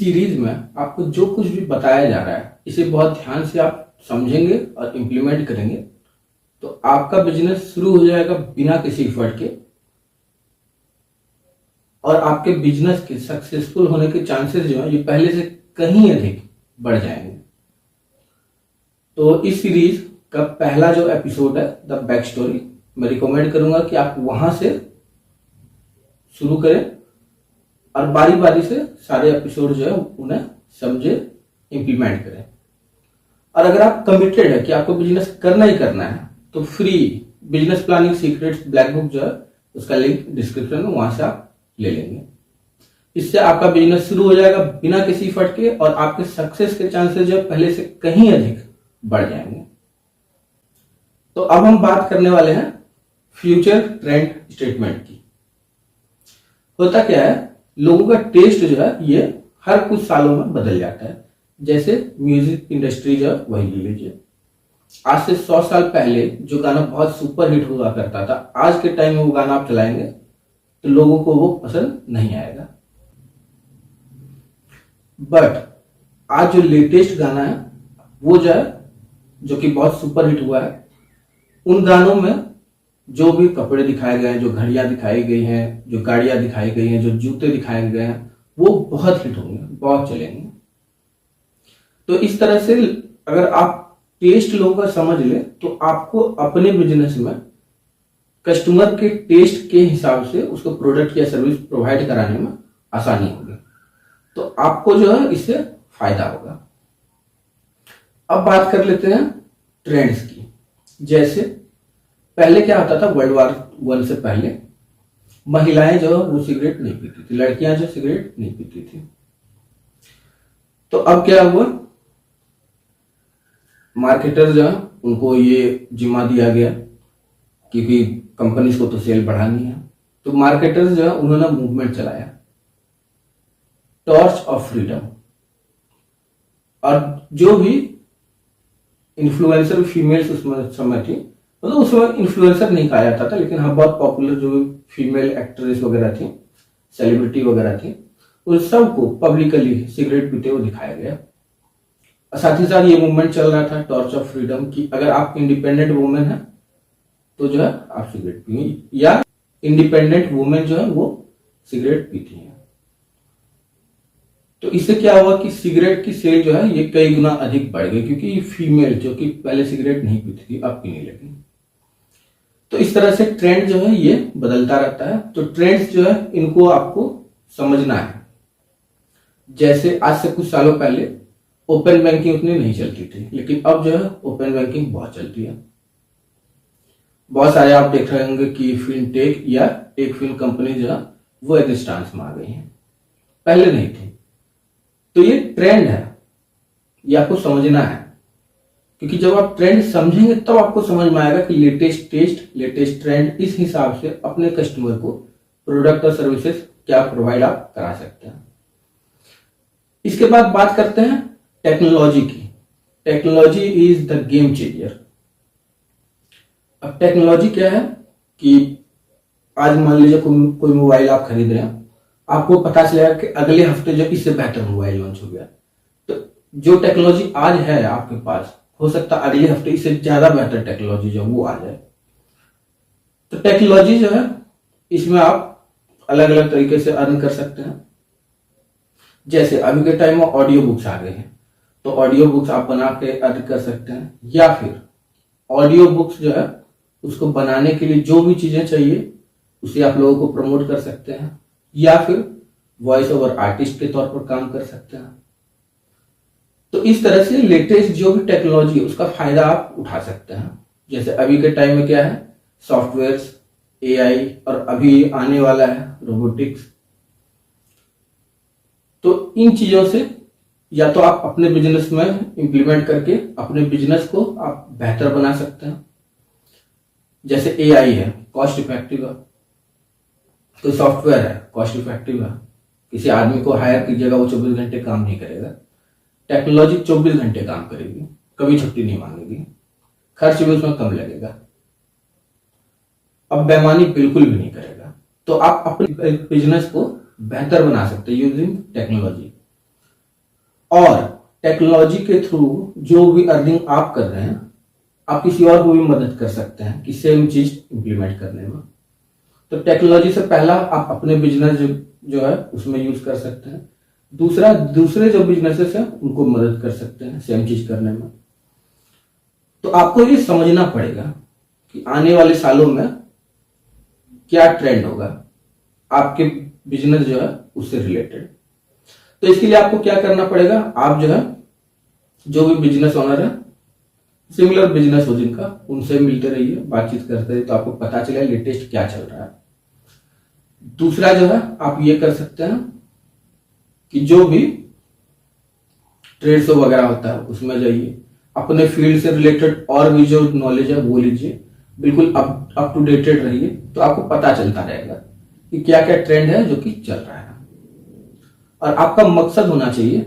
Series में आपको जो कुछ भी बताया जा रहा है इसे बहुत ध्यान से आप समझेंगे और इम्प्लीमेंट करेंगे तो आपका बिजनेस शुरू हो जाएगा बिना किसी एफर्ट के और आपके बिजनेस के सक्सेसफुल होने के चांसेस जो है ये पहले से कहीं अधिक बढ़ जाएंगे। तो इस सीरीज का पहला जो एपिसोड है द बैक स्टोरी, मैं रिकमेंड करूंगा कि आप वहां से शुरू करें और बारी बारी से सारे एपिसोड जो है उन्हें समझे, इंप्लीमेंट करें। और अगर आप कमिटेड है कि आपको बिजनेस करना ही करना है तो free business planning secrets black book जो है उसका लिंक डिस्क्रिप्शन में, वहां से आप ले लेंगे। इससे आपका बिजनेस शुरू हो जाएगा बिना किसी एफर्ट के और आपके सक्सेस के चांसेस जो है पहले से कहीं अधिक बढ़ जाएंगे। तो अब हम बात करने वाले हैं फ्यूचर ट्रेंड स्टेटमेंट की। होता क्या है, लोगों का टेस्ट जो है ये हर कुछ सालों में बदल जाता है। जैसे म्यूजिक इंडस्ट्री जो है वही ले लीजिए, आज से 100 साल पहले जो गाना बहुत सुपर हिट हुआ करता था, आज के टाइम में वो गाना आप चलाएंगे तो लोगों को वो पसंद नहीं आएगा। बट आज जो लेटेस्ट गाना है वो जो है जो कि बहुत सुपर हिट हुआ है, उन गानों में जो भी कपड़े दिखाए गए हैं, जो घड़ियां दिखाई गई हैं, जो गाड़ियां दिखाई गई हैं, जो जूते दिखाए गए हैं, वो बहुत हिट होंगे, बहुत चलेंगे। तो इस तरह से अगर आप टेस्ट लोगों का समझ ले तो आपको अपने बिजनेस में कस्टमर के टेस्ट के हिसाब से उसको प्रोडक्ट या सर्विस प्रोवाइड कराने में आसानी होगी। तो आपको जो है इससे फायदा होगा। अब बात कर लेते हैं ट्रेंड्स की। जैसे पहले क्या होता था, वर्ल्ड वॉर 1 से पहले महिलाएं जो वो सिगरेट नहीं पीती थी, लड़कियां जो सिगरेट नहीं पीती थी। तो अब क्या हुआ, मार्केटर जो है उनको ये जिम्मा दिया गया क्योंकि कंपनीज को तो सेल बढ़ानी है। तो मार्केटर्स जो है उन्होंने मूवमेंट चलाया टॉर्च ऑफ फ्रीडम, और जो भी इन्फ्लुएंसर फीमेल्स उसमें समय थी, मतलब उस समय इन्फ्लुएंसर नहीं कहा जाता था, लेकिन हाँ बहुत पॉपुलर जो फीमेल एक्ट्रेस वगैरह थी, सेलिब्रिटी वगैरह थी, उन सबको पब्लिकली सिगरेट पीते हुए दिखाया गया। साथ ही साथ ये मूवमेंट चल रहा था टॉर्च ऑफ फ्रीडम की अगर आप इंडिपेंडेंट वुमेन है तो जो है आप सिगरेट पिए, या इंडिपेंडेंट वुमेन जो है वो सिगरेट पीती है। तो इससे क्या हुआ कि सिगरेट की सेल जो है ये कई गुना अधिक बढ़ गई, क्योंकि फीमेल जो कि पहले सिगरेट नहीं पीती थी अब पीने लगी। तो इस तरह से ट्रेंड जो है ये बदलता रहता है। तो ट्रेंड्स जो है इनको आपको समझना है। जैसे आज से कुछ सालों पहले ओपन बैंकिंग उतनी नहीं चलती थी, लेकिन अब जो है ओपन बैंकिंग बहुत चलती है। बहुत सारे आप देख रहे होंगे कि फिनटेक या टेक फिन कंपनी जो है वो एक स्टांस में आ गई है, पहले नहीं थी। तो ये ट्रेंड है, ये आपको समझना है, क्योंकि जब आप ट्रेंड समझेंगे तब आपको समझ में आएगा कि लेटेस्ट टेस्ट, लेटेस्ट ट्रेंड, इस हिसाब से अपने कस्टमर को प्रोडक्ट और सर्विसेज क्या प्रोवाइड आप करा सकते हैं। इसके बाद बात करते हैं टेक्नोलॉजी की। Technology is the game changer. अब टेक्नोलॉजी क्या है कि आज मान लीजिए कोई मोबाइल आप खरीद रहे हैं, आपको पता चलेगा कि अगले हफ्ते जो इससे बेहतर मोबाइल लॉन्च हो गया। तो जो टेक्नोलॉजी आज है आपके पास, हो सकता है अगले हफ्ते इससे ज्यादा बेहतर टेक्नोलॉजी जो वो आ जाए। तो टेक्नोलॉजी जो है इसमें आप अलग अलग तरीके से अर्न कर सकते हैं। जैसे अभी के टाइम में ऑडियो बुक्स आ गए हैं, तो ऑडियो बुक्स आप बना के अर्न कर सकते हैं, या फिर ऑडियो बुक्स जो है उसको बनाने के लिए जो भी चीजें चाहिए उसे आप लोगों को प्रमोट कर सकते हैं, या फिर वॉइस ओवर आर्टिस्ट के तौर पर काम कर सकते हैं। तो इस तरह से लेटेस्ट जो भी टेक्नोलॉजी है उसका फायदा आप उठा सकते हैं। जैसे अभी के टाइम में क्या है, सॉफ्टवेयर्स, एआई, और अभी आने वाला है रोबोटिक्स। तो इन चीजों से या तो आप अपने बिजनेस में इंप्लीमेंट करके अपने बिजनेस को आप बेहतर बना सकते हैं। जैसे एआई है, कॉस्ट इफेक्टिव है, तो सॉफ्टवेयर है, कॉस्ट इफेक्टिव है, किसी आदमी को हायर कीजिएगा वो 24 घंटे काम नहीं करेगा। टेक्नोलॉजी 24 घंटे काम करेगी, कभी छुट्टी नहीं मांगेगी, खर्च भी उसमें कम लगेगा, अब बेईमानी बिल्कुल भी नहीं करेगा। तो आप अपने बिजनेस को बेहतर बना सकते हैं यूजिंग टेक्नोलॉजी। और टेक्नोलॉजी के थ्रू जो भी अर्निंग आप कर रहे हैं, आप किसी और को भी मदद कर सकते हैं कि सेम चीज इंप्लीमेंट करने में। तो टेक्नोलॉजी से पहला आप अपने बिजनेस जो है उसमें यूज कर सकते हैं। दूसरा, दूसरे जो बिजनेसेस हैं उनको मदद कर सकते हैं सेम चीज करने में। तो आपको ये समझना पड़ेगा कि आने वाले सालों में क्या ट्रेंड होगा आपके बिजनेस जो है उससे रिलेटेड। तो इसके लिए आपको क्या करना पड़ेगा, आप जो है जो भी बिजनेस ओनर है, सिमिलर बिजनेस हो जिनका, उनसे मिलते रहिए, बातचीत करते रहिए, तो आपको पता चले लेटेस्ट क्या चल रहा है। दूसरा जो है आप ये कर सकते हैं कि जो भी ट्रेड शो वगैरह होता है उसमें जाइए, अपने फील्ड से रिलेटेड और भी जो नॉलेज है वो लीजिए, बिल्कुल अप टू डेटेड रहिए, तो आपको पता चलता रहेगा कि क्या क्या ट्रेंड है जो कि चल रहा है। और आपका मकसद होना चाहिए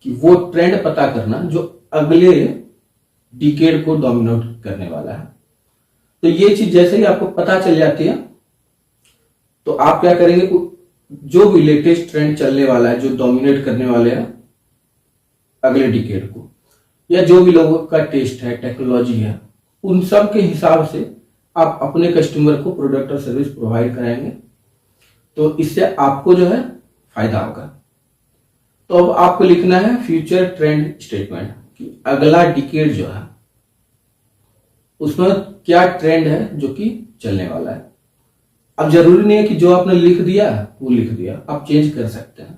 कि वो ट्रेंड पता करना जो अगले डिकेड को डोमिनेट करने वाला है। तो ये चीज जैसे ही आपको पता चल जाती है तो आप क्या करेंगे, जो भी लेटेस्ट ट्रेंड चलने वाला है, जो डोमिनेट करने वाले हैं अगले डिकेड को, या जो भी लोगों का टेस्ट है, टेक्नोलॉजी है, उन सब के हिसाब से आप अपने कस्टमर को प्रोडक्ट और सर्विस प्रोवाइड कराएंगे। तो इससे आपको जो है फायदा होगा। तो अब आपको लिखना है फ्यूचर ट्रेंड स्टेटमेंट कि अगला डिकेड जो है उसमें क्या ट्रेंड है जो कि चलने वाला है। अब जरूरी नहीं है कि जो आपने लिख दिया वो लिख दिया, आप चेंज कर सकते हैं।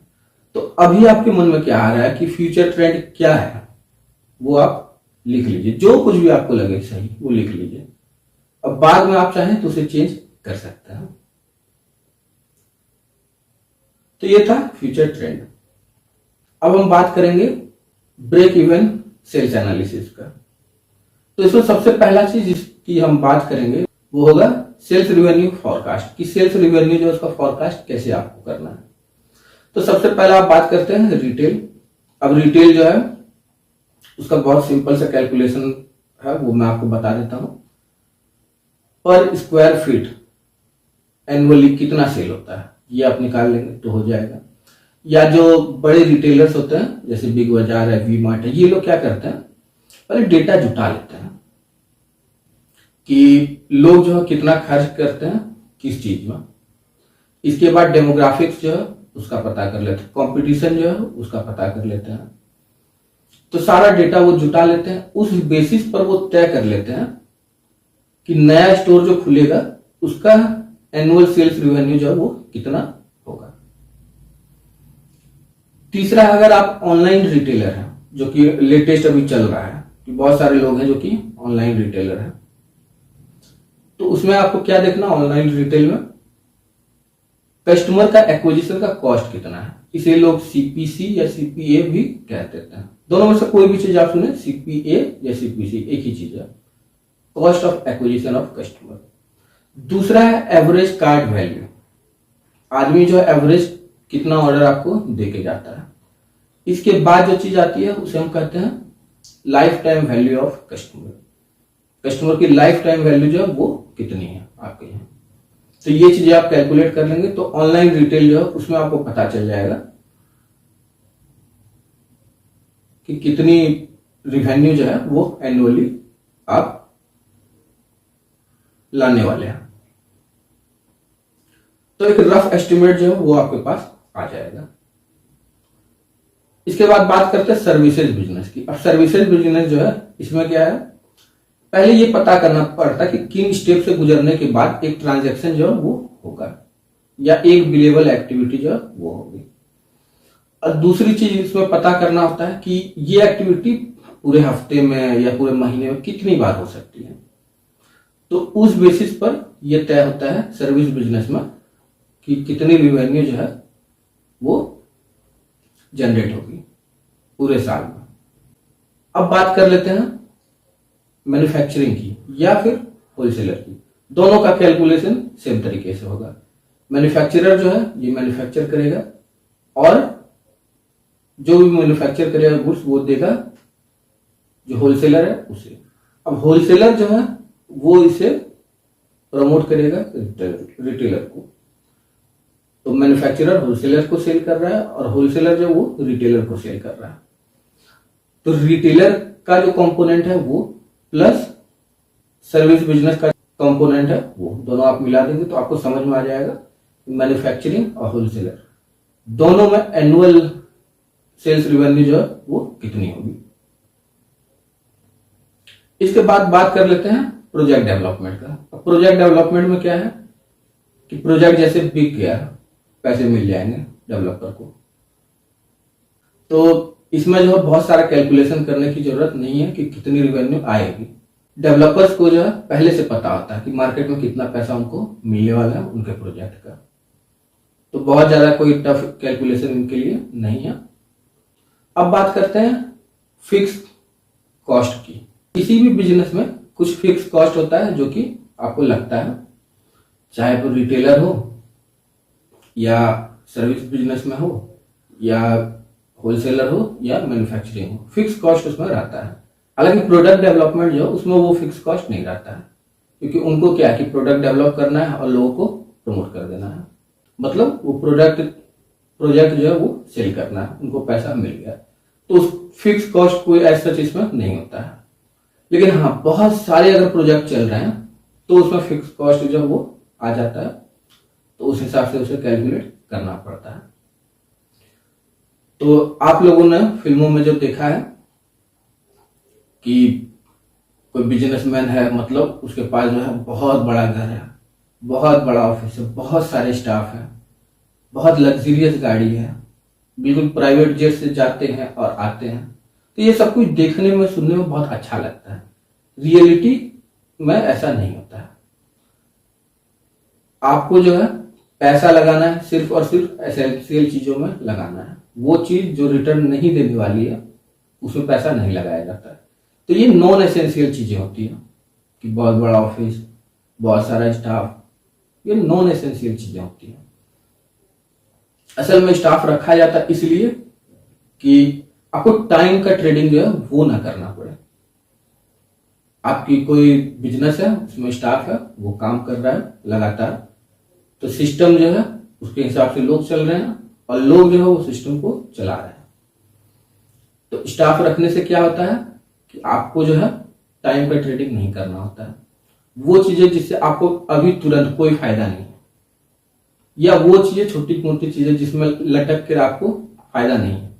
तो अभी आपके मन में क्या आ रहा है कि फ्यूचर ट्रेंड क्या है, वो आप लिख लीजिए। जो कुछ भी आपको लगे सही वो लिख लीजिए। अब बाद में आप चाहें तो उसे चेंज कर सकते हैं। तो ये था फ्यूचर ट्रेंड। अब हम बात करेंगे ब्रेक इवन सेल्स एनालिसिस का। तो इसमें सबसे पहला चीज जिसकी हम बात करेंगे वो होगा सेल्स रिवेन्यू फॉरकास्ट, कि सेल्स रिवेन्यू जो उसका फॉरकास्ट कैसे आपको करना है। तो सबसे पहला आप बात करते हैं रिटेल। अब रिटेल जो है उसका बहुत सिंपल सा कैलकुलेशन है, वो मैं आपको बता देता हूं। पर स्क्वायर फीट एनुअली कितना सेल होता है ये आप निकाल लेंगे तो हो जाएगा। या जो बड़े रिटेलर्स होते हैं जैसे बिग बाजार है, वी मार्ट है, ये लोग क्या करते हैं, पहले डेटा जुटा लेते हैं कि लोग जो है कितना खर्च करते हैं किस चीज में। इसके बाद डेमोग्राफिक्स जो है उसका पता कर लेते हैं, कंपटीशन जो है उसका पता कर लेते हैं। तो सारा डेटा वो जुटा लेते हैं, उस बेसिस पर वो तय कर लेते हैं कि नया स्टोर जो खुलेगा उसका एनुअल सेल्स रिवेन्यू जो है वो कितना होगा। तीसरा, अगर आप ऑनलाइन रिटेलर हैं, जो कि लेटेस्ट अभी चल रहा है कि बहुत सारे लोग हैं जो कि ऑनलाइन रिटेलर हैं, तो उसमें आपको क्या देखना, ऑनलाइन रिटेल में कस्टमर का एक्विजिशन का कॉस्ट कितना है। इसे लोग सीपीसी या सीपीए भी कह देते हैं। दोनों में से कोई भी चीज आप सुने, सीपीए या सीपीसी एक ही चीज है, cost of acquisition of customer. दूसरा है एवरेज कार्ड वैल्यू, आदमी जो है एवरेज कितना ऑर्डर आपको देके जाता है। इसके बाद जो चीज आती है उसे हम कहते हैं life time value of customer. Customer की लाइफ टाइम वैल्यू जो है वो कितनी है आपके यहाँ। तो ये चीजें आप कैलकुलेट कर लेंगे तो ऑनलाइन रिटेल जो है उसमें आपको पता चल जाएगा कि कितनी रिवेन्यू जो है वो एनुअली आप लाने वाले हैं। तो एक रफ एस्टिमेट जो है वो आपके पास आ जाएगा। इसके बाद बात करते हैं सर्विसेज बिजनेस की। अब सर्विसेज बिजनेस जो है इसमें क्या है, पहले ये पता करना पड़ता कि किन स्टेप से गुजरने के बाद एक ट्रांजैक्शन जो है वो होगा या एक बिलेबल एक्टिविटी जो है वो होगी। और दूसरी चीज इसमें पता करना होता है कि ये एक्टिविटी पूरे हफ्ते में या पूरे महीने में कितनी बार हो सकती है। तो उस बेसिस पर यह तय होता है सर्विस बिजनेस में कि कितनी रिवेन्यू जो है वो जनरेट होगी पूरे साल में। अब बात कर लेते हैं मैन्युफैक्चरिंग की या फिर होलसेलर की। दोनों का कैलकुलेशन सेम तरीके से होगा। मैन्युफैक्चरर जो है ये मैन्युफैक्चर करेगा और जो भी मैन्युफैक्चर करेगा गुड्स वो देगा जो होलसेलर है उसे। अब होलसेलर जो है वो इसे प्रमोट करेगा रिटेलर को। तो मैन्युफैक्चरर होलसेलर को सेल कर रहा है और होलसेलर जो वो रिटेलर को सेल कर रहा है। तो रिटेलर का जो कंपोनेंट है वो प्लस सर्विस बिजनेस का कंपोनेंट है वो, दोनों आप मिला देंगे तो आपको समझ में आ जाएगा मैन्युफैक्चरिंग और होलसेलर दोनों में एनुअल सेल्स रेवेन्यू जो है वो कितनी होगी। इसके बाद बात कर लेते हैं प्रोजेक्ट डेवलपमेंट का। अब प्रोजेक्ट डेवलपमेंट में क्या है कि प्रोजेक्ट जैसे बिक गया, पैसे मिल जाएंगे डेवलपर को, तो इसमें जो है बहुत सारा कैलकुलेशन करने की जरूरत नहीं है कि कितनी रेवेन्यू आएगी। डेवलपर्स को जो है पहले से पता होता है कि मार्केट में कितना पैसा उनको मिलने वाला है उनके प्रोजेक्ट का, तो बहुत ज्यादा कोई टफ कैलकुलेशन इनके लिए नहीं है। अब बात करते हैं फिक्स कॉस्ट की। किसी भी बिजनेस में कुछ फिक्स कॉस्ट होता है जो कि आपको लगता है, चाहे वो रिटेलर हो या सर्विस बिजनेस में हो या होलसेलर हो या मैन्युफैक्चरिंग हो, फिक्स कॉस्ट उसमें रहता है। हालांकि प्रोडक्ट डेवलपमेंट जो उसमें वो फिक्स कॉस्ट नहीं रहता है, क्योंकि उनको क्या है कि प्रोडक्ट डेवलप करना है और लोगों को प्रमोट कर देना है, मतलब वो प्रोजेक्ट जो है वो सेल करना है, उनको पैसा मिल गया, तो फिक्स कॉस्ट कोई ऐसा चीज इसमें नहीं होता है। लेकिन हाँ, बहुत सारे अगर प्रोजेक्ट चल रहे हैं तो उसमें फिक्स कॉस्ट जो वो आ जाता है, तो उस हिसाब से उसे कैलकुलेट करना पड़ता है। तो आप लोगों ने फिल्मों में जो देखा है कि कोई बिजनेसमैन है, मतलब उसके पास जो है बहुत बड़ा घर है, बहुत बड़ा ऑफिस है, बहुत सारे स्टाफ है, बहुत लग्जरियस गाड़ी है, बिल्कुल प्राइवेट जेट से जाते हैं और आते हैं, तो ये सब कुछ देखने में सुनने में बहुत अच्छा लगता है। रियलिटी में ऐसा नहीं होता है। आपको जो है पैसा लगाना है सिर्फ और सिर्फ एसेंशियल चीजों में लगाना है। वो चीज जो रिटर्न नहीं देने वाली है उसमें पैसा नहीं लगाया जाता है। तो ये नॉन एसेंशियल चीजें होती है कि बहुत बड़ा ऑफिस, बहुत सारा स्टाफ, ये नॉन एसेंशियल चीजें होती हैं। असल में स्टाफ रखा जाता है इसलिए कि आपको टाइम का ट्रेडिंग जो है वो ना करना पड़े। आपकी कोई बिजनेस है, उसमें स्टाफ है, वो काम कर रहा है लगातार, तो सिस्टम जो है उसके हिसाब से लोग चल रहे हैं और लोग जो है वो सिस्टम को चला रहे हैं। तो स्टाफ रखने से क्या होता है कि आपको जो है टाइम का ट्रेडिंग नहीं करना होता है। वो चीजें जिससे आपको अभी तुरंत कोई फायदा नहीं है, या वो चीजें छोटी मोटी चीजें जिसमें लटक कर आपको फायदा नहीं है,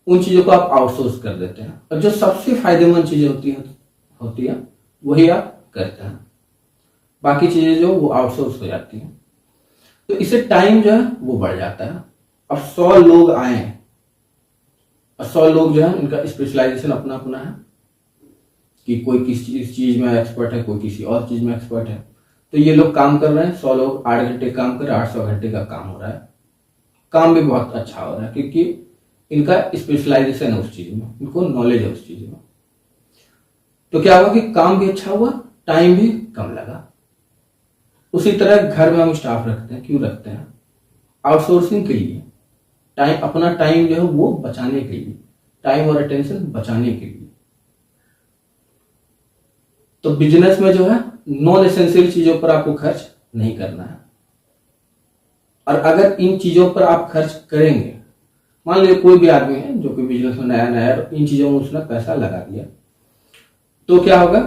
उन चीजों को आप आउटसोर्स कर देते हैं, और जो सबसे फायदेमंद चीजें होती है वही आप करते हैं। बाकी चीजें जो वो आउटसोर्स हो जाती हैं, तो इससे टाइम जो है वो बढ़ जाता है। अब 100 लोग आए और 100 लोग जो है उनका स्पेशलाइजेशन अपना अपना है कि कोई किसी चीज में एक्सपर्ट है, कोई किसी और चीज में एक्सपर्ट है, तो ये लोग काम कर रहे हैं। 100 लोग 8 घंटे काम कर रहे हैं, 800 घंटे का काम हो रहा है। काम भी बहुत अच्छा हो रहा है क्योंकि इनका स्पेशलाइजेशन है उस चीज में, इनको नॉलेज है उस चीज में। तो क्या हुआ कि काम भी अच्छा हुआ, टाइम भी कम लगा। उसी तरह घर में हम स्टाफ रखते हैं, क्यों रखते हैं? आउटसोर्सिंग के लिए, टाइम, अपना टाइम जो है वो बचाने के लिए, टाइम और अटेंशन बचाने के लिए। तो बिजनेस में जो है नॉन एसेंशियल चीजों पर आपको खर्च नहीं करना है, और अगर इन चीजों पर आप खर्च करेंगे, मान लीजिए कोई भी आदमी है जो कि बिजनेस में नया नया इन चीजों में उसने पैसा लगा दिया, तो क्या होगा,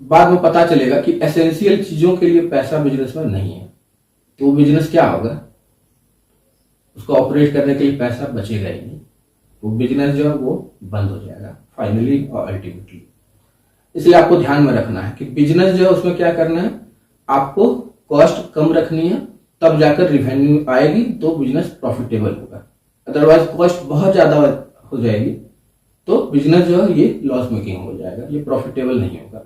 बाद में पता चलेगा कि एसेंशियल चीजों के लिए पैसा बिजनेस में नहीं है, तो बिजनेस क्या होगा, उसको ऑपरेट करने के लिए पैसा बचेगा ही नहीं, वो बिजनेस जो है वो बंद हो जाएगा फाइनली और अल्टीमेटली। इसलिए आपको ध्यान में रखना है कि बिजनेस जो है उसमें क्या करना है, आपको कॉस्ट कम रखनी है, तब जाकर रिवेन्यू आएगी तो बिजनेस प्रॉफिटेबल होगा। अदरवाइज कॉस्ट बहुत ज्यादा हो जाएगी तो बिजनेस जो है ये लॉस मेकिंग हो जाएगा, ये प्रॉफिटेबल नहीं होगा।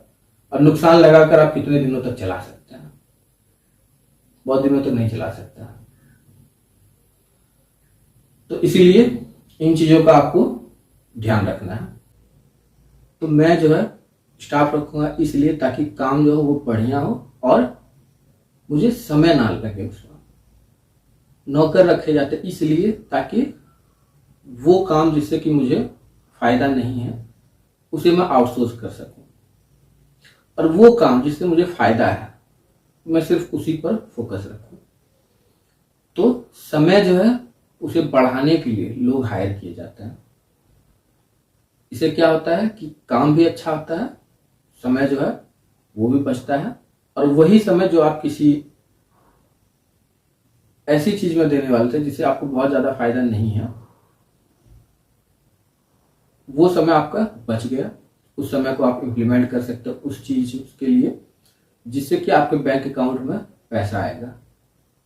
और नुकसान लगाकर आप कितने दिनों तक चला सकते हैं? बहुत दिनों तक नहीं चला सकते हैं। तो इसीलिए इन चीजों का आपको ध्यान रखना है। तो मैं जो है स्टाफ रखूंगा इसलिए ताकि काम जो है वो बढ़िया हो और मुझे समय ना लगे उसमें। नौकर रखे जाते इसलिए ताकि वो काम जिससे कि मुझे फायदा नहीं है उसे मैं आउटसोर्स कर सकूं, और वो काम जिससे मुझे फायदा है मैं सिर्फ उसी पर फोकस रखूं। तो समय जो है उसे बढ़ाने के लिए लोग हायर किए जाते हैं। इससे क्या होता है कि काम भी अच्छा होता है, समय जो है वो भी बचता है, और वही समय जो आप किसी ऐसी चीज में देने वाले थे जिससे आपको बहुत ज्यादा फायदा नहीं है, वो समय आपका बच गया। उस समय को आप इम्प्लीमेंट कर सकते हो उस चीज के लिए जिससे कि आपके बैंक अकाउंट में पैसा आएगा,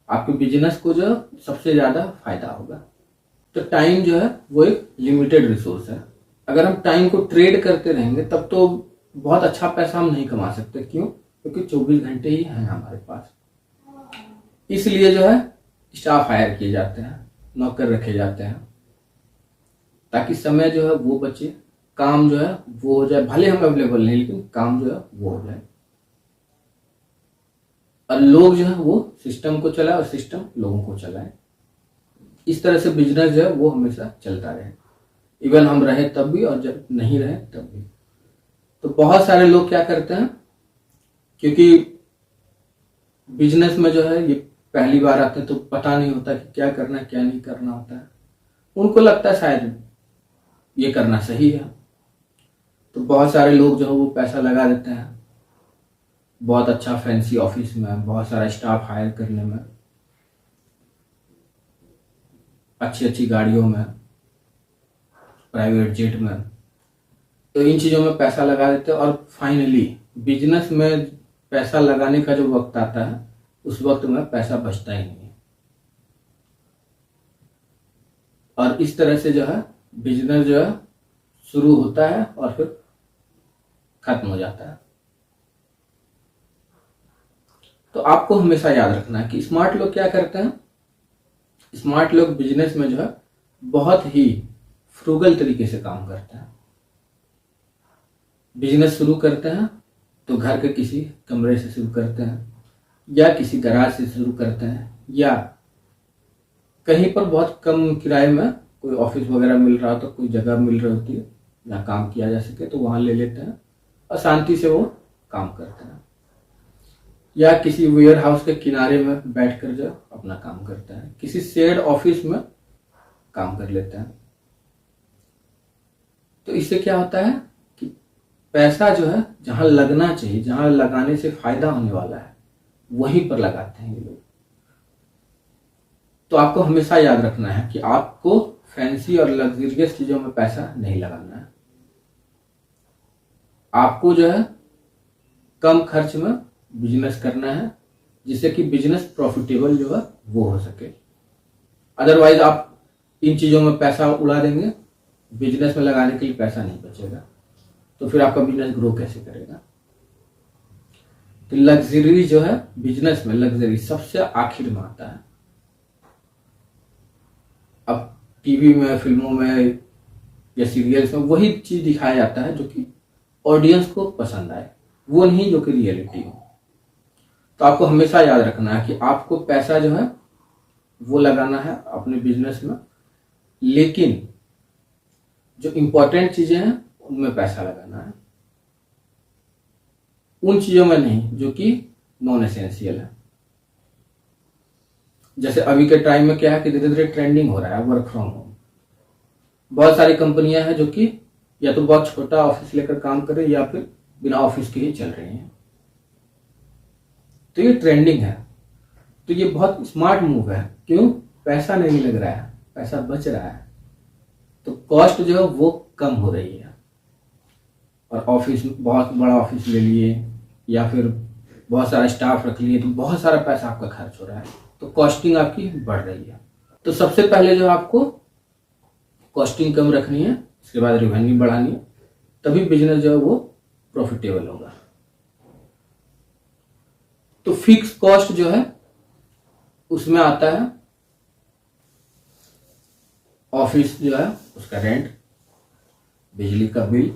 आपके बिजनेस को जो सबसे ज्यादा फायदा होगा। तो टाइम जो है वो एक लिमिटेड रिसोर्स है। अगर हम टाइम को ट्रेड करते रहेंगे तब तो बहुत अच्छा पैसा हम नहीं कमा सकते। क्यों? क्योंकि 24 घंटे ही हैं हमारे पास। इसलिए जो है स्टाफ हायर किए जाते हैं, नौकर रखे जाते हैं, ताकि समय जो है वो बचे, काम जो है वो हो जाए। भले हम अवेलेबल नहीं, लेकिन काम जो है वो हो जाए, और लोग जो है वो सिस्टम को चलाए और सिस्टम लोगों को चलाए। इस तरह से बिजनेस जो है वो हमेशा चलता रहे, इवन हम रहे तब भी और जब नहीं रहे तब भी। तो बहुत सारे लोग क्या करते हैं, क्योंकि बिजनेस में जो है ये पहली बार आते हैं तो पता नहीं होता कि क्या करना है क्या नहीं करना होता है। उनको लगता है शायद ये करना सही है, तो बहुत सारे लोग जो है वो पैसा लगा देते हैं बहुत अच्छा फैंसी ऑफिस में, बहुत सारा स्टाफ हायर करने में, अच्छी अच्छी गाड़ियों में, प्राइवेट जेट में। तो इन चीजों में पैसा लगा देते हैं, और फाइनली बिजनेस में पैसा लगाने का जो वक्त आता है उस वक्त में पैसा बचता ही नहीं है, और इस तरह से जो है बिजनेस जो है शुरू होता है और फिर खत्म हो जाता है। तो आपको हमेशा याद रखना है कि स्मार्ट लोग क्या करते हैं। स्मार्ट लोग बिजनेस में जो है बहुत ही फ्रूगल तरीके से काम करते हैं। बिजनेस शुरू करते हैं तो घर के किसी कमरे से शुरू करते हैं, या किसी गराज से शुरू करते हैं, या कहीं पर बहुत कम किराए में कोई ऑफिस वगैरह मिल रहा हो तो कोई जगह मिल रही होती है जहाँ काम किया जा सके, तो वहां ले लेते हैं और शांति से वो काम करते हैं, या किसी वेयर हाउस के किनारे में बैठकर जो अपना काम करते हैं, किसी शेड ऑफिस में काम कर लेते हैं। तो इससे क्या होता है कि पैसा जो है जहां लगना चाहिए, जहां लगाने से फायदा होने वाला है, वहीं पर लगाते हैं ये लोग। तो आपको हमेशा याद रखना है कि आपको फैंसी और लग्जरियस चीजों में पैसा नहीं लगाना है। आपको जो है कम खर्च में बिजनेस करना है, जिससे कि बिजनेस प्रॉफिटेबल जो है वो हो सके। अदरवाइज आप इन चीजों में पैसा उड़ा देंगे, बिजनेस में लगाने के लिए पैसा नहीं बचेगा, तो फिर आपका बिजनेस ग्रो कैसे करेगा। तो लग्जरी जो है बिजनेस में, लग्जरी सबसे आखिर में आता है। अब टीवी में, फिल्मों में या सीरियल्स में वही चीज दिखाया जाता है जो कि ऑडियंस को पसंद आए, वो नहीं जो कि रियलिटी हो। तो आपको हमेशा याद रखना है कि आपको पैसा जो है वो लगाना है अपने बिजनेस में, लेकिन जो इंपॉर्टेंट चीजें हैं उनमें पैसा लगाना है, उन चीजों में नहीं जो कि नॉन एसेंशियल है। जैसे अभी के टाइम में क्या है कि धीरे धीरे ट्रेंडिंग हो रहा है वर्क फ्रॉम होम। बहुत सारी कंपनियां हैं जो कि या तो बहुत छोटा ऑफिस लेकर काम कर रही है या फिर बिना ऑफिस के ही चल रही हैं। तो ये ट्रेंडिंग है, तो ये बहुत स्मार्ट मूव है। क्यों? पैसा नहीं लग रहा है, पैसा बच रहा है, तो कॉस्ट जो है वो कम हो रही है। और ऑफिस, बहुत बड़ा ऑफिस ले लिए या फिर बहुत सारा स्टाफ रख लिए तो बहुत सारा पैसा आपका खर्च हो रहा है, तो कॉस्टिंग आपकी बढ़ रही है। तो सबसे पहले जो आपको कॉस्टिंग कम रखनी है, इसके बाद रेवेन्यू बढ़ानी है, तभी बिजनेस जो है वो प्रॉफिटेबल होगा। तो फिक्स कॉस्ट जो है उसमें आता है ऑफिस जो है उसका रेंट, बिजली का बिल,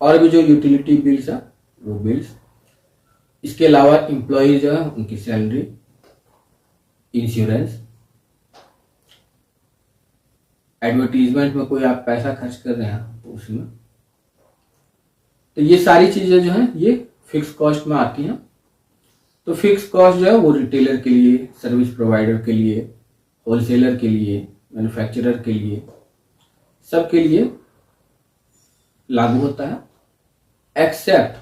और भी जो यूटिलिटी बिल्स है वो बिल्स। इसके अलावा एम्प्लॉय जो है उनकी सैलरी, इंश्योरेंस, एडवर्टीजमेंट में कोई आप पैसा खर्च कर रहे हैं तो उसमें। तो ये सारी चीजें जो है ये फिक्स कॉस्ट में आती हैं। तो फिक्स कॉस्ट जो है वो रिटेलर के लिए, सर्विस प्रोवाइडर के लिए, होलसेलर के लिए, मैन्युफैक्चरर के लिए, सबके लिए लागू होता है एक्सेप्ट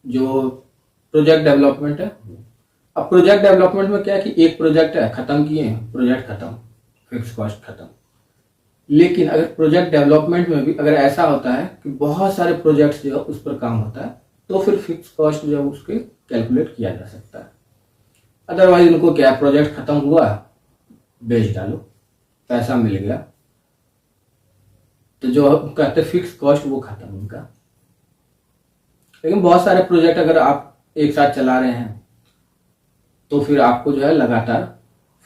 जो प्रोजेक्ट डेवलपमेंट है। अब प्रोजेक्ट डेवलपमेंट में क्या है कि एक प्रोजेक्ट है, खत्म किए हैं, प्रोजेक्ट खत्म, फिक्स कॉस्ट खत्म। लेकिन अगर प्रोजेक्ट डेवलपमेंट में भी अगर ऐसा होता है कि बहुत सारे प्रोजेक्ट्स जो है उस पर काम होता है, तो फिर फिक्स कॉस्ट जो है उसके कैलकुलेट किया जा सकता है। अदरवाइज उनको क्या, प्रोजेक्ट खत्म हुआ, बेच डालो, पैसा मिल गया, तो जो कहते हैं फिक्स कॉस्ट वो खत्म उनका। लेकिन बहुत सारे प्रोजेक्ट अगर आप एक साथ चला रहे हैं तो फिर आपको जो है लगातार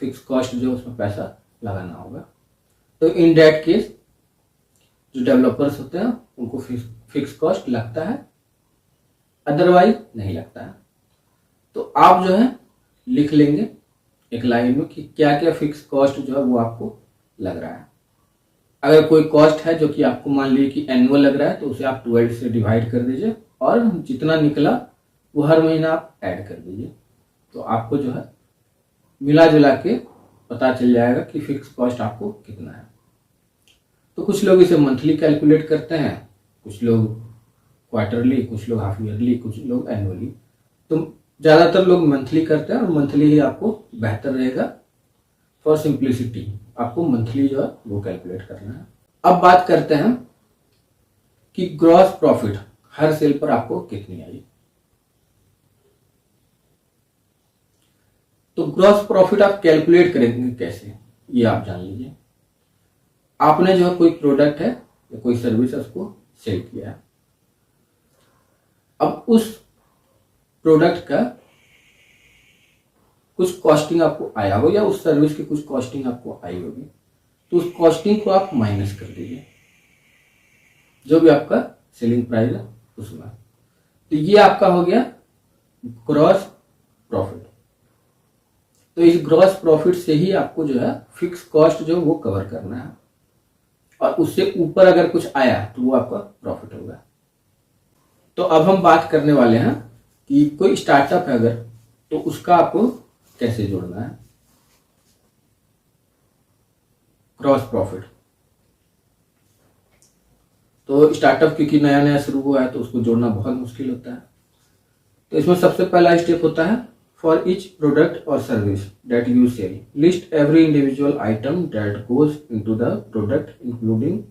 फिक्स कॉस्ट जो उसमें पैसा लगाना होगा। तो इन दैट केस जो डेवलपर्स होते हैं उनको फिक्स कॉस्ट लगता है, अदरवाइज नहीं लगता है। तो आप जो है लिख लेंगे एक लाइन में कि क्या क्या फिक्स कॉस्ट जो है वो आपको लग रहा है। अगर कोई कॉस्ट है जो कि आपको मान लीजिए कि एनुअल लग रहा है, तो उसे आप 12 से डिवाइड कर दीजिए और जितना निकला वो हर महीना आप ऐड कर दीजिए। तो आपको जो है मिला जुला के पता चल जाएगा कि फिक्स कॉस्ट आपको कितना है। तो कुछ लोग इसे मंथली कैलकुलेट करते हैं, कुछ लोग क्वार्टरली, कुछ लोग हाफ ईयरली, कुछ लोग एनुअली। तो ज़्यादातर लोग मंथली करते हैं और मंथली ही आपको बेहतर रहेगा। फॉर सिंप्लिसिटी आपको मंथली जो है वो कैलकुलेट करना है। अब बात करते हैं कि ग्रॉस प्रॉफिट हर सेल पर आपको कितनी आई। तो ग्रॉस प्रॉफिट आप कैलकुलेट करेंगे कैसे, ये आप जान लीजिए। आपने जो है कोई प्रोडक्ट है या कोई सर्विस है उसको सेल किया है। अब उस प्रोडक्ट का कुछ कॉस्टिंग आपको आया हो या उस सर्विस की कुछ कॉस्टिंग आपको आई होगी, तो उस कॉस्टिंग को आप माइनस कर दीजिए जो भी आपका सेलिंग प्राइस है उसमें। तो ये आपका हो गया ग्रॉस प्रॉफिट। तो इस ग्रॉस प्रॉफिट से ही आपको जो है फिक्स कॉस्ट जो वो कवर करना है, और उससे ऊपर अगर कुछ आया तो वो आपका प्रॉफिट होगा। तो अब हम बात करने वाले हैं कि कोई स्टार्टअप है अगर, तो उसका आपको कैसे जोड़ना है ग्रॉस प्रॉफिट। तो स्टार्टअप क्योंकि नया नया शुरू हुआ है तो उसको जोड़ना बहुत मुश्किल होता है। तो इसमें सबसे पहला स्टेप होता है, फॉर ईच प्रोडक्ट और service that you sell list every individual item that goes into the product including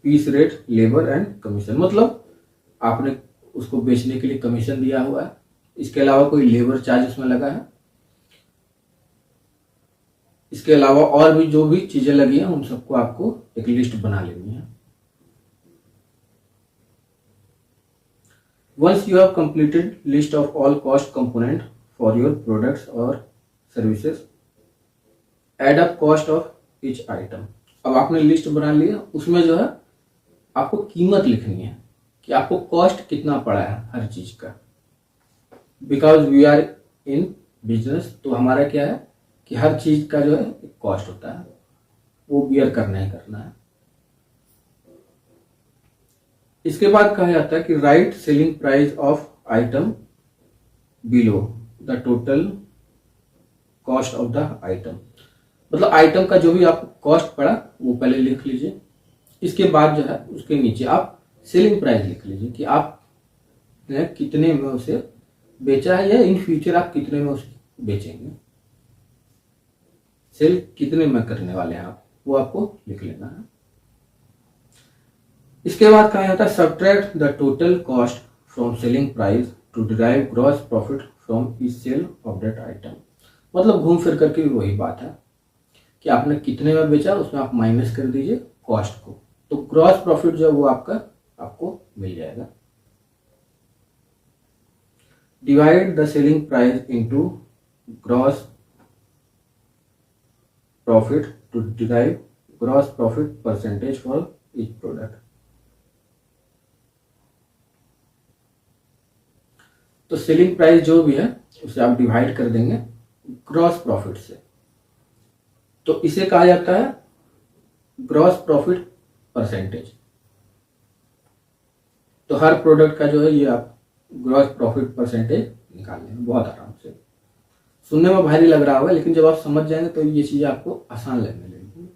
piece rate, labour and commission. मतलब आपने उसको बेचने के लिए कमीशन दिया हुआ है, इसके अलावा कोई लेबर चार्ज उसमें लगा है, इसके अलावा और भी जो भी चीजें लगी हैं उन सबको आपको एक लिस्ट बना लेनी है। Once you have completed list of all cost component for your products और services add up cost of each item. अब आपने लिस्ट बना लिया, उसमें जो है आपको कीमत लिखनी है कि आपको कॉस्ट कितना पड़ा है हर चीज का। Because we are in business, तो हमारा क्या है कि हर चीज का जो है कॉस्ट होता है, वो बियर करना ही करना है। इसके बाद कहा जाता है कि right selling price of item below the total cost of the item. मतलब आइटम का जो भी आपको कॉस्ट पड़ा वो पहले लिख लीजिए। इसके बाद जो है उसके नीचे आप सेलिंग प्राइस लिख लीजिए कि आप कितने में उसे बेचा है या इन फ्यूचर आप कितने में उसे बेचेंगे, सेल कितने में करने वाले हैं आप, वो आपको लिख लेना है। इसके बाद कहा जाता है subtract the total cost from selling price to derive gross profit from each sale of that item. मतलब घूम फिर करके वही बात है कि आपने कितने में बेचा उसमें आप माइनस कर दीजिए कॉस्ट को, तो ग्रॉस प्रॉफिट जो है वो आपको मिल जाएगा। Divide the selling price into gross profit to derive gross profit percentage for each product. तो सेलिंग प्राइस जो भी है उसे आप डिवाइड कर देंगे ग्रॉस प्रॉफिट से, तो इसे कहा जाता है ग्रॉस प्रॉफिट परसेंटेज। तो हर प्रोडक्ट का जो है ये आप ग्रॉस प्रॉफिट परसेंटेज निकाल लेंगे बहुत आराम से। सुनने में भारी लग रहा होगा लेकिन जब आप समझ जाएंगे तो ये चीजें आपको आसान लगने लगेगी।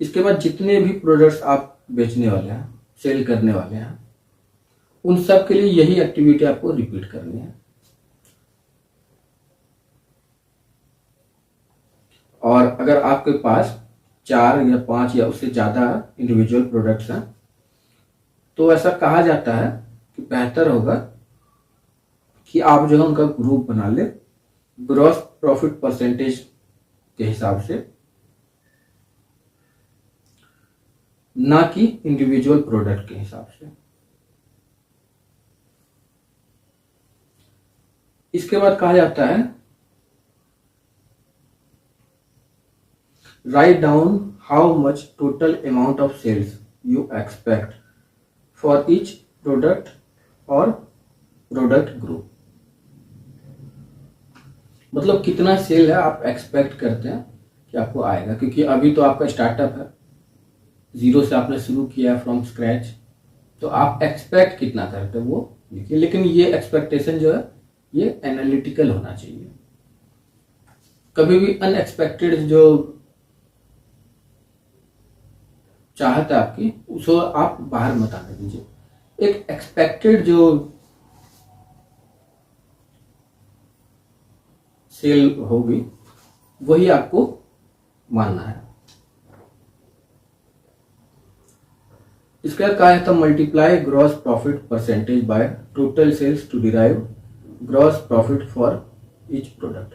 इसके बाद जितने भी प्रोडक्ट्स आप बेचने वाले हैं, सेल करने वाले हैं, उन सब के लिए यही एक्टिविटी आपको रिपीट करनी है। और अगर आपके पास 4 या 5 या उससे ज्यादा इंडिविजुअल प्रोडक्ट्स हैं, तो ऐसा कहा जाता है कि बेहतर होगा कि आप जो है उनका ग्रुप बना ले, ग्रॉस प्रॉफिट परसेंटेज के हिसाब से, ना कि इंडिविजुअल प्रोडक्ट के हिसाब से। इसके बाद कहा जाता है write down how much total amount of sales you expect for each product और प्रोडक्ट ग्रुप। मतलब कितना सेल है आप एक्सपेक्ट करते हैं कि आपको आएगा, क्योंकि अभी तो आपका स्टार्टअप है, जीरो से आपने शुरू किया फ्रॉम स्क्रैच, तो आप एक्सपेक्ट कितना करते हैं वो लिखिए। लेकिन ये एक्सपेक्टेशन जो है ये एनालिटिकल होना चाहिए। कभी भी अनएक्सपेक्टेड जो चाहत है आपकी, उसको आप बाहर मत आने दीजिए। एक एक्सपेक्टेड जो सेल होगी वही आपको मानना है। इसका कहा था multiply gross profit percentage by total sales to derive gross profit for each product.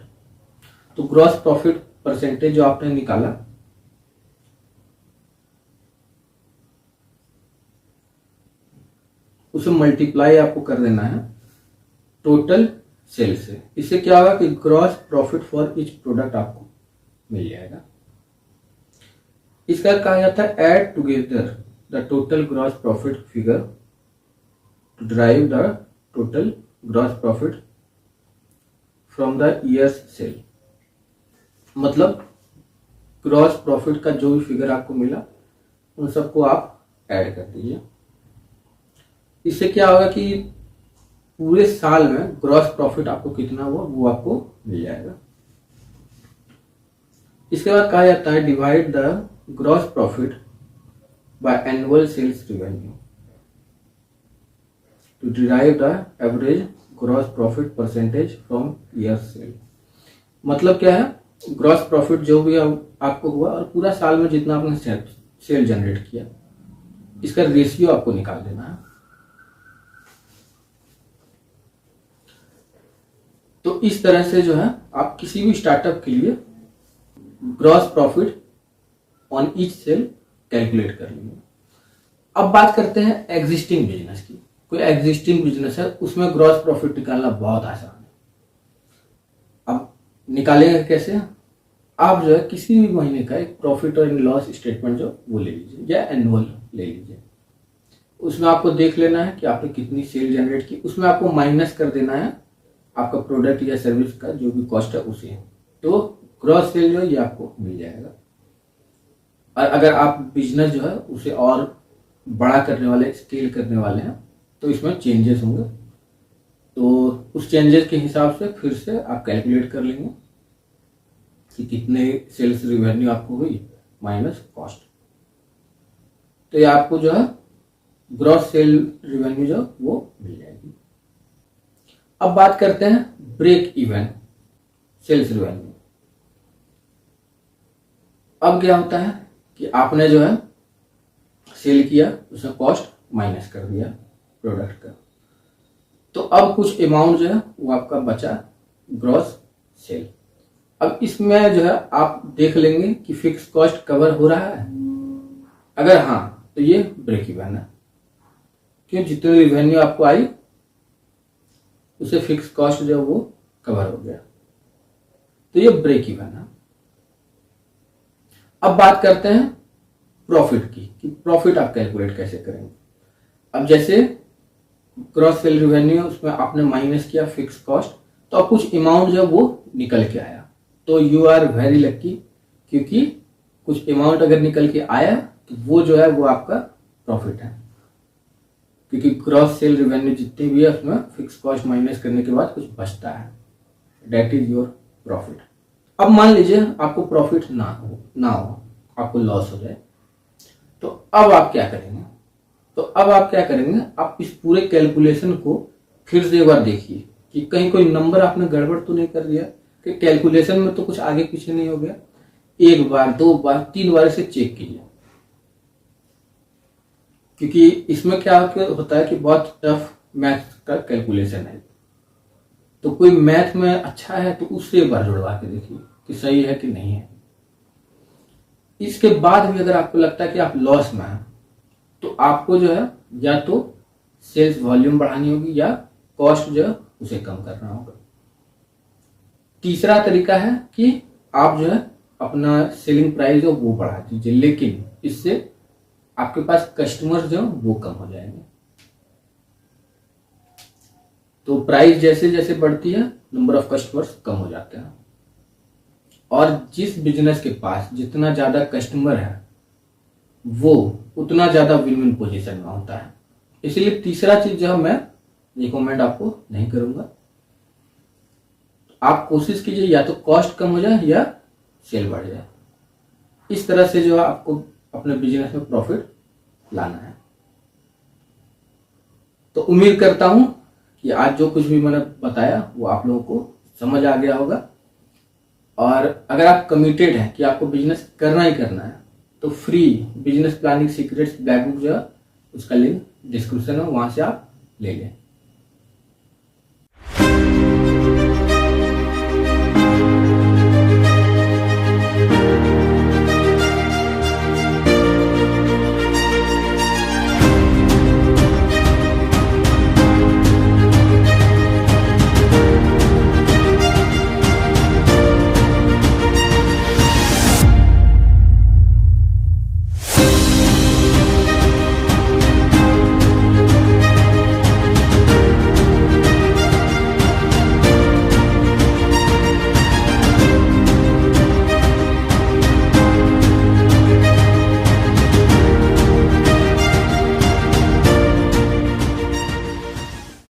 तो ग्रॉस प्रॉफिट परसेंटेज जो आपने निकाला, उसे मल्टीप्लाई आपको कर देना है टोटल सेल से। इससे क्या होगा कि gross profit for each product आपको मिल जाएगा। इसका कहा जाता है add together the total gross profit figure to derive the total gross profit from the year's sale. मतलब ग्रॉस प्रॉफिट का जो भी फिगर आपको मिला उन सबको आप ऐड कर दीजिए। इससे क्या होगा कि पूरे साल में ग्रॉस प्रॉफिट आपको कितना हुआ वो आपको मिल जाएगा। इसके बाद कहा जाता है divide the gross profit by annual sales revenue to derive the average gross profit percentage from year sale. मतलब क्या है, ग्रॉस प्रॉफिट जो भी आपको हुआ और पूरा साल में जितना आपने सेल जनरेट किया, इसका रेशियो आपको निकाल देना है। तो इस तरह से जो है आप किसी भी स्टार्टअप के लिए gross profit on each sale calculate कर लेंगे। अब बात करते हैं एग्जिस्टिंग बिजनेस की। कोई एग्जिस्टिंग बिजनेस है, उसमें ग्रॉस प्रॉफिट निकालना बहुत आसान है। अब निकालेंगे कैसे? आप जो है किसी भी महीने का एक प्रॉफिट और लॉस स्टेटमेंट जो वो ले लीजिए या एनुअल ले लीजिए। उसमें आपको देख लेना है कि आपने कितनी सेल जनरेट की, उसमें आपको माइनस कर देना है आपका प्रोडक्ट या सर्विस का जो भी कॉस्ट है उसे, तो ग्रॉस सेल जो है ये आपको मिल जाएगा। और अगर आप बिजनेस जो है उसे और बड़ा करने वाले, स्केल करने वाले हैं, तो इसमें चेंजेस होंगे। तो उस चेंजेस के हिसाब से फिर से आप कैलकुलेट कर लेंगे कि कितने सेल्स रिवेन्यू आपको हुई माइनस कॉस्ट। तो ये आपको जो है ग्रॉस सेल रिवेन्यू जो वो मिल जाएगी। अब बात करते हैं ब्रेक इवन सेल्स रिवेन्यू। अब क्या होता है कि आपने जो है सेल किया, उसमें कॉस्ट माइनस कर दिया प्रोडक्ट का, तो अब कुछ अमाउंट जो है वो आपका बचा ग्रॉस सेल। अब इसमें जो है आप देख लेंगे कि फिक्स कॉस्ट कवर हो रहा है। अगर हाँ, तो ये ब्रेक इवन है, क्यों जितनी रिवेन्यू आपको आई उसे फिक्स कॉस्ट जो वो कवर हो गया, तो ये ब्रेक इवन है। अब बात करते हैं प्रॉफिट की कि प्रॉफिट आप कैलकुलेट कैसे करेंगे। अब जैसे ग्रॉस सेल रिवेन्यू, उसमें आपने माइनस किया फिक्स कॉस्ट, तो अब कुछ अमाउंट जो वो निकल के आया, तो यू आर वेरी लक्की, क्योंकि कुछ अमाउंट अगर निकल के आया तो वो जो है वो आपका प्रॉफिट है, क्योंकि ग्रॉस सेल रिवेन्यू जितनी भी है उसमें फिक्स कॉस्ट माइनस करने के बाद कुछ बचता है, दैट इज योर प्रॉफिट। अब मान लीजिए आपको प्रॉफिट ना हो, आपको लॉस हो जाए, तो अब आप क्या करेंगे? आप इस पूरे कैलकुलेशन को फिर से एक बार देखिए कि कहीं कोई नंबर आपने गड़बड़ तो नहीं कर दिया, कि कैलकुलेशन में तो कुछ आगे पीछे नहीं हो गया। एक बार, दो बार, तीन बार इसे चेक कीजिए, क्योंकि इसमें क्या होता है कि बहुत टफ मैथ का कैलकुलेशन है। तो कोई मैथ में अच्छा है तो उससे एक बार जुड़वा के देखिए कि सही है कि नहीं है। इसके बाद भी अगर आपको लगता है कि आप लॉस में हैं, तो आपको जो है या तो सेल्स वॉल्यूम बढ़ानी होगी या कॉस्ट जो है उसे कम करना होगा। तीसरा तरीका है कि आप जो है अपना सेलिंग प्राइस जो वो बढ़ा दीजिए, लेकिन इससे आपके पास कस्टमर जो वो कम हो जाएंगे। तो प्राइस जैसे जैसे बढ़ती है, नंबर ऑफ कस्टमर्स कम हो जाते हैं, और जिस बिजनेस के पास जितना ज्यादा कस्टमर है वो उतना ज्यादा विन विन पोजीशन में होता है। इसलिए तीसरा चीज जो है मैं रिकमेंड आपको नहीं करूंगा। आप कोशिश कीजिए या तो कॉस्ट कम हो जाए या सेल बढ़ जाए। इस तरह से जो है आपको अपने बिजनेस में प्रॉफिट लाना है। तो उम्मीद करता हूं कि आज जो कुछ भी मैंने बताया वो आप लोगों को समझ आ गया होगा। और अगर आप कमिटेड हैं कि आपको बिजनेस करना ही करना है, तो free business planning secrets black book जो है उसका लिंक डिस्क्रिप्शन में, वहां से आप ले लें।